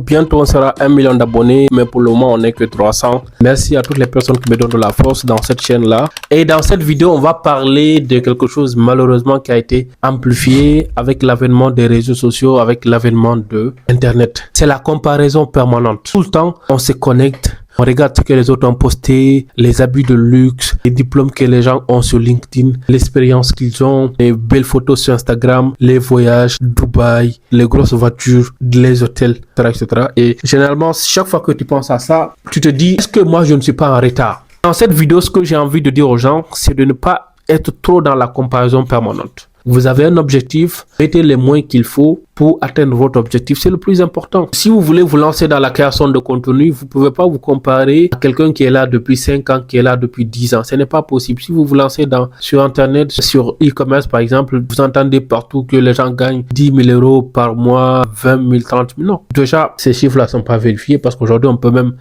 Bientôt, on sera 1 million d'abonnés, mais pour le moment, on n'est que 300. Merci à toutes les personnes qui me donnent de la force dans cette chaîne-là. Et dans cette vidéo, on va parler de quelque chose malheureusement qui a été amplifié avec l'avènement des réseaux sociaux, avec l'avènement de Internet. C'est la comparaison permanente. Tout le temps, on se connecte. On regarde ce que les autres ont posté, les habits de luxe, les diplômes que les gens ont sur LinkedIn, l'expérience qu'ils ont, les belles photos sur Instagram, les voyages, Dubaï, les grosses voitures, les hôtels, etc. Et généralement, chaque fois que tu penses à ça, tu te dis, est-ce que moi je ne suis pas en retard? Dans cette vidéo, ce que j'ai envie de dire aux gens, c'est de ne pas être trop dans la comparaison permanente. Vous avez un objectif, mettez les moyens qu'il faut pour atteindre votre objectif. C'est le plus important. Si vous voulez vous lancer dans la création de contenu, vous ne pouvez pas vous comparer à quelqu'un qui est là depuis 5 ans, qui est là depuis 10 ans. Ce n'est pas possible. Si vous vous lancez sur Internet, sur e-commerce par exemple, vous entendez partout que les gens gagnent 10 000 euros par mois, 20 000, 30 000. Non. Déjà, ces chiffres-là ne sont pas vérifiés parce qu'aujourd'hui, on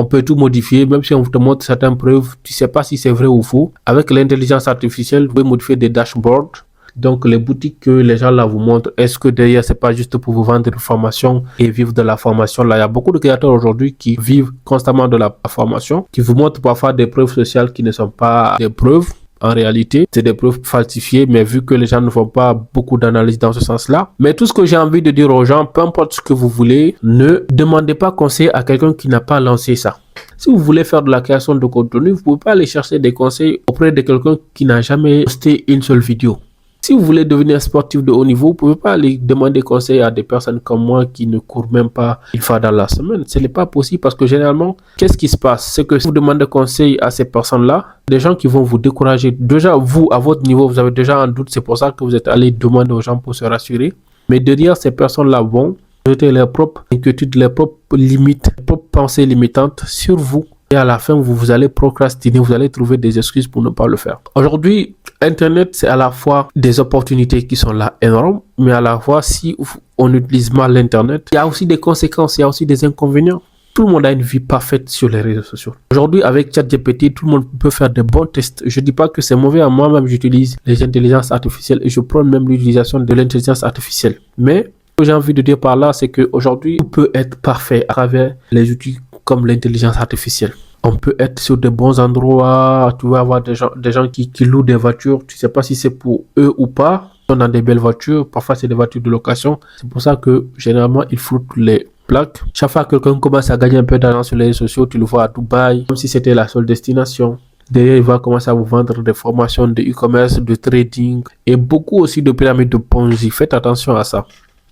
peut tout modifier. Même si on vous montre certaines preuves, tu ne sais pas si c'est vrai ou faux. Avec l'intelligence artificielle, vous pouvez modifier des dashboards. Donc, les boutiques que les gens là vous montrent, est-ce que derrière, c'est pas juste pour vous vendre une formation et vivre de la formation? Là, il y a beaucoup de créateurs aujourd'hui qui vivent constamment de la formation, qui vous montrent parfois des preuves sociales qui ne sont pas des preuves. En réalité, c'est des preuves falsifiées, mais vu que les gens ne font pas beaucoup d'analyse dans ce sens-là. Mais tout ce que j'ai envie de dire aux gens, peu importe ce que vous voulez, ne demandez pas conseil à quelqu'un qui n'a pas lancé ça. Si vous voulez faire de la création de contenu, vous ne pouvez pas aller chercher des conseils auprès de quelqu'un qui n'a jamais posté une seule vidéo. Si vous voulez devenir sportif de haut niveau, vous ne pouvez pas aller demander conseil à des personnes comme moi qui ne courent même pas une fois dans la semaine. Ce n'est pas possible parce que généralement, qu'est-ce qui se passe? C'est que si vous demandez conseil à ces personnes-là, des gens qui vont vous décourager. Déjà, vous, à votre niveau, vous avez déjà un doute. C'est pour ça que vous êtes allé demander aux gens pour se rassurer. Mais derrière, ces personnes-là vont jeter leurs propres inquiétudes, leurs propres limites, leurs propres pensées limitantes sur vous. Et à la fin, vous allez procrastiner, vous allez trouver des excuses pour ne pas le faire. Aujourd'hui, Internet, c'est à la fois des opportunités qui sont là énormes, mais à la fois, si on utilise mal l'Internet, il y a aussi des conséquences, il y a aussi des inconvénients. Tout le monde a une vie parfaite sur les réseaux sociaux. Aujourd'hui, avec ChatGPT, tout le monde peut faire de bons tests. Je ne dis pas que c'est mauvais. Moi-même, j'utilise les intelligences artificielles et je prône même l'utilisation de l'intelligence artificielle. Mais ce que j'ai envie de dire par là, c'est qu'aujourd'hui, tout peut être parfait à travers les outils comme l'intelligence artificielle. On peut être sur de bons endroits, tu vas avoir des gens qui louent des voitures, tu ne sais pas si c'est pour eux ou pas. Ils sont dans des belles voitures, parfois c'est des voitures de location. C'est pour ça que généralement ils floutent les plaques. Chaque fois que quelqu'un commence à gagner un peu d'argent sur les réseaux sociaux, tu le vois à Dubaï, comme si c'était la seule destination. Derrière, il va commencer à vous vendre des formations de e-commerce, de trading et beaucoup aussi de pyramides de Ponzi. Faites attention à ça.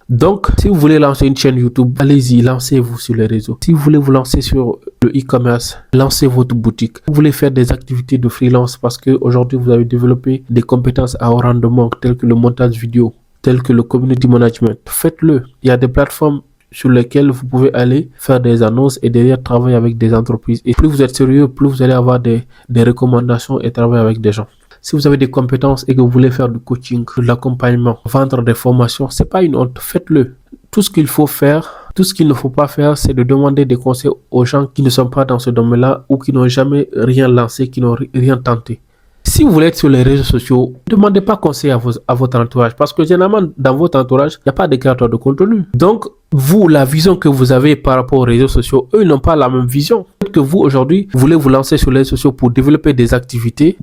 Donc, si vous voulez lancer une chaîne YouTube, allez-y, lancez-vous sur les réseaux. Si vous voulez vous lancer sur le e-commerce, lancez votre boutique. Si vous voulez faire des activités de freelance parce qu'aujourd'hui, vous avez développé des compétences à haut rendement telles que le montage vidéo, telles que le community management, faites-le. Il y a des plateformes sur lesquelles vous pouvez aller faire des annonces et derrière travailler avec des entreprises. Et plus vous êtes sérieux, plus vous allez avoir des recommandations et travailler avec des gens. Si vous avez des compétences et que vous voulez faire du coaching, de l'accompagnement, vendre des formations, c'est pas une honte, faites-le. Tout ce qu'il faut faire, tout ce qu'il ne faut pas faire, c'est de demander des conseils aux gens qui ne sont pas dans ce domaine-là ou qui n'ont jamais rien lancé, qui n'ont rien tenté. Si vous voulez être sur les réseaux sociaux, ne demandez pas conseil à votre entourage parce que généralement, dans votre entourage, il n'y a pas de créateurs de contenu. Donc, vous, la vision que vous avez par rapport aux réseaux sociaux, eux n'ont pas la même vision. Peut-être que vous, aujourd'hui, vous voulez vous lancer sur les réseaux sociaux pour développer des activités,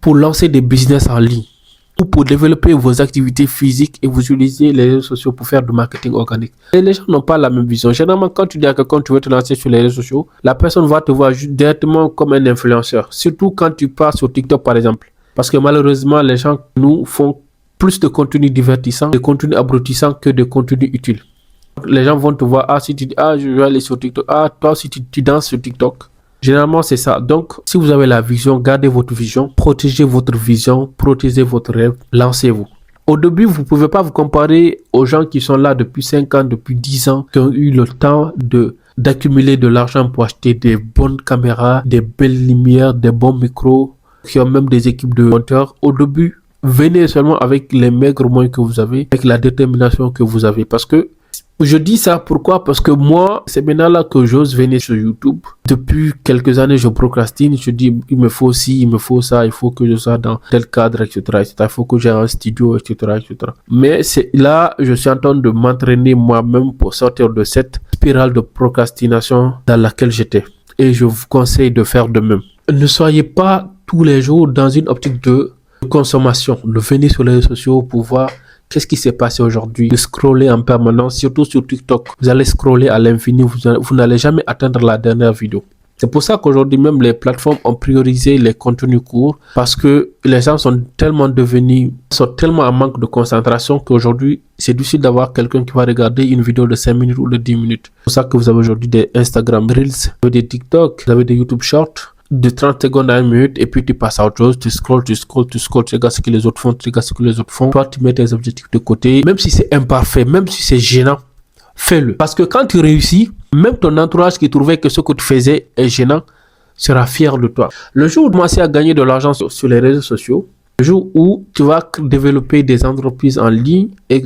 pour lancer des business en ligne ou pour développer vos activités physiques et vous utilisez les réseaux sociaux pour faire du marketing organique. Et les gens n'ont pas la même vision. Généralement, quand tu dis à quelqu'un que tu veux te lancer sur les réseaux sociaux, la personne va te voir directement comme un influenceur. Surtout quand tu pars sur TikTok, par exemple. Parce que malheureusement, les gens nous font plus de contenu divertissant, de contenu abrutissant que de contenu utile. Les gens vont te voir, si tu dis, je vais aller sur TikTok, toi aussi tu danses sur TikTok. Généralement, c'est ça. Donc, si vous avez la vision, gardez votre vision, protégez votre vision, protégez votre rêve, lancez-vous. Au début, vous ne pouvez pas vous comparer aux gens qui sont là depuis 5 ans, depuis 10 ans, qui ont eu le temps d'accumuler de l'argent pour acheter des bonnes caméras, des belles lumières, des bons micros, qui ont même des équipes de monteurs. Au début, venez seulement avec les maigres moyens que vous avez, avec la détermination que vous avez. Parce que Je dis ça pourquoi? Parce que moi, c'est maintenant là que j'ose venir sur YouTube. Depuis quelques années, je procrastine. Je dis, il me faut ci, il me faut ça, il faut que je sois dans tel cadre, etc., etc. Il faut que j'ai un studio, etc., etc. Mais c'est là, je suis en train de m'entraîner moi-même pour sortir de cette spirale de procrastination dans laquelle j'étais. Et je vous conseille de faire de même. Ne soyez pas tous les jours dans une optique de consommation. De venir sur les réseaux sociaux pour voir qu'est-ce qui s'est passé aujourd'hui, de scroller en permanence, surtout sur TikTok. Vous allez scroller à l'infini, vous n'allez jamais atteindre la dernière vidéo. C'est pour ça qu'aujourd'hui même les plateformes ont priorisé les contenus courts parce que les gens sont tellement en manque de concentration qu'aujourd'hui c'est difficile d'avoir quelqu'un qui va regarder une vidéo de 5 minutes ou de 10 minutes. C'est pour ça que vous avez aujourd'hui des Instagram Reels, vous avez des TikTok, vous avez des YouTube Shorts de 30 secondes à 1 minute et puis tu passes à autre chose, tu scrolles, tu regardes ce que les autres font, Toi, tu mets tes objectifs de côté, même si c'est imparfait, même si c'est gênant, fais-le. Parce que quand tu réussis, même ton entourage qui trouvait que ce que tu faisais est gênant sera fier de toi. Le jour où tu commences à gagner de l'argent sur les réseaux sociaux, le jour où tu vas développer des entreprises en ligne et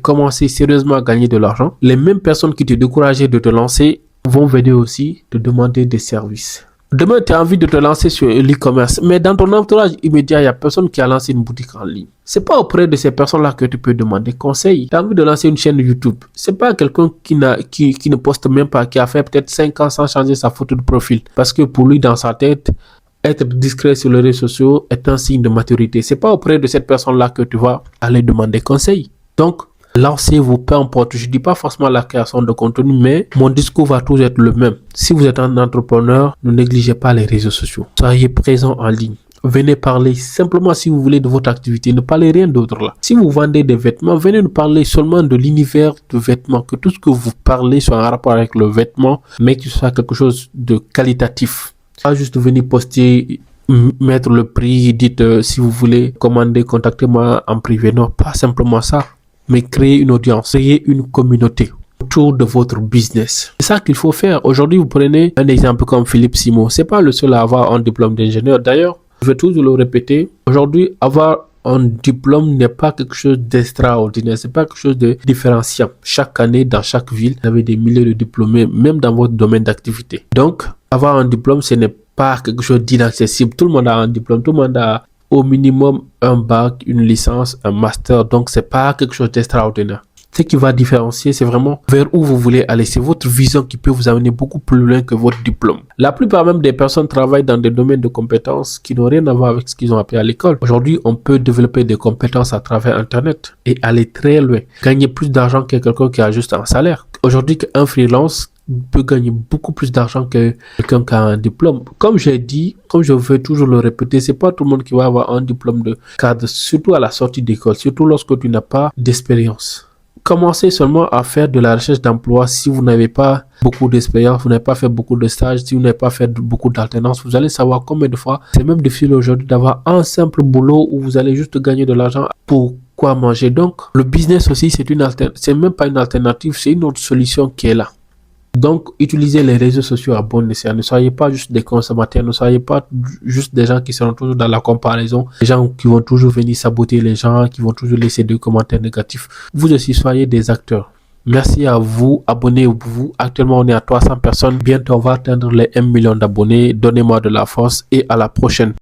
commencer sérieusement à gagner de l'argent, les mêmes personnes qui te décourageaient de te lancer vont venir aussi te demander des services. Demain, tu as envie de te lancer sur l'e-commerce, mais dans ton entourage immédiat, il n'y a personne qui a lancé une boutique en ligne. C'est pas auprès de ces personnes-là que tu peux demander conseil. Tu as envie de lancer une chaîne YouTube. C'est pas quelqu'un qui ne poste même pas, qui a fait peut-être 5 ans sans changer sa photo de profil. Parce que pour lui, dans sa tête, être discret sur les réseaux sociaux est un signe de maturité. C'est pas auprès de cette personne-là que tu vas aller demander conseil. Donc, lancez-vous, peu importe. Je ne dis pas forcément la création de contenu, mais mon discours va toujours être le même. Si vous êtes un entrepreneur, ne négligez pas les réseaux sociaux. Soyez présent en ligne. Venez parler simplement si vous voulez de votre activité. Ne parlez rien d'autre là. Si vous vendez des vêtements, venez nous parler seulement de l'univers de vêtements. Que tout ce que vous parlez soit en rapport avec le vêtement, mais que ce soit quelque chose de qualitatif. Pas juste venir poster, mettre le prix, dites si vous voulez commander, contactez-moi en privé. Non, pas simplement ça. Mais créer une audience, créer une communauté autour de votre business. C'est ça qu'il faut faire. Aujourd'hui, vous prenez un exemple comme Philippe Simo. C'est pas le seul à avoir un diplôme d'ingénieur. D'ailleurs, je vais toujours le répéter. Aujourd'hui, avoir un diplôme n'est pas quelque chose d'extraordinaire. C'est pas quelque chose de différenciant. Chaque année, dans chaque ville, vous avez des milliers de diplômés, même dans votre domaine d'activité. Donc, avoir un diplôme, ce n'est pas quelque chose d'inaccessible. Tout le monde a un diplôme. Tout le monde a au minimum un bac, une licence, un master. Donc, c'est pas quelque chose d'extraordinaire. Ce qui va différencier, c'est vraiment vers où vous voulez aller. C'est votre vision qui peut vous amener beaucoup plus loin que votre diplôme. La plupart même des personnes travaillent dans des domaines de compétences qui n'ont rien à voir avec ce qu'ils ont appris à l'école. Aujourd'hui, on peut développer des compétences à travers Internet et aller très loin. Gagner plus d'argent que quelqu'un qui a juste un salaire. Aujourd'hui, un freelance peut gagner beaucoup plus d'argent que quelqu'un qui a un diplôme. Comme j'ai dit, comme je veux toujours le répéter, c'est pas tout le monde qui va avoir un diplôme de cadre, surtout à la sortie d'école, surtout lorsque tu n'as pas d'expérience. Commencez seulement à faire de la recherche d'emploi si vous n'avez pas beaucoup d'expérience, vous n'avez pas fait beaucoup de stages, si vous n'avez pas fait beaucoup d'alternance, vous allez savoir combien de fois c'est même difficile aujourd'hui d'avoir un simple boulot où vous allez juste gagner de l'argent pour quoi manger. Donc, le business aussi, c'est même pas une alternative, c'est une autre solution qui est là. Donc, utilisez les réseaux sociaux à bon escient. Ne soyez pas juste des consommateurs, ne soyez pas juste des gens qui seront toujours dans la comparaison, des gens qui vont toujours venir saboter les gens, qui vont toujours laisser des commentaires négatifs. Vous aussi, soyez des acteurs. Merci à vous, abonnez-vous. Actuellement, on est à 300 personnes. Bientôt, on va atteindre les 1 million d'abonnés. Donnez-moi de la force et à la prochaine.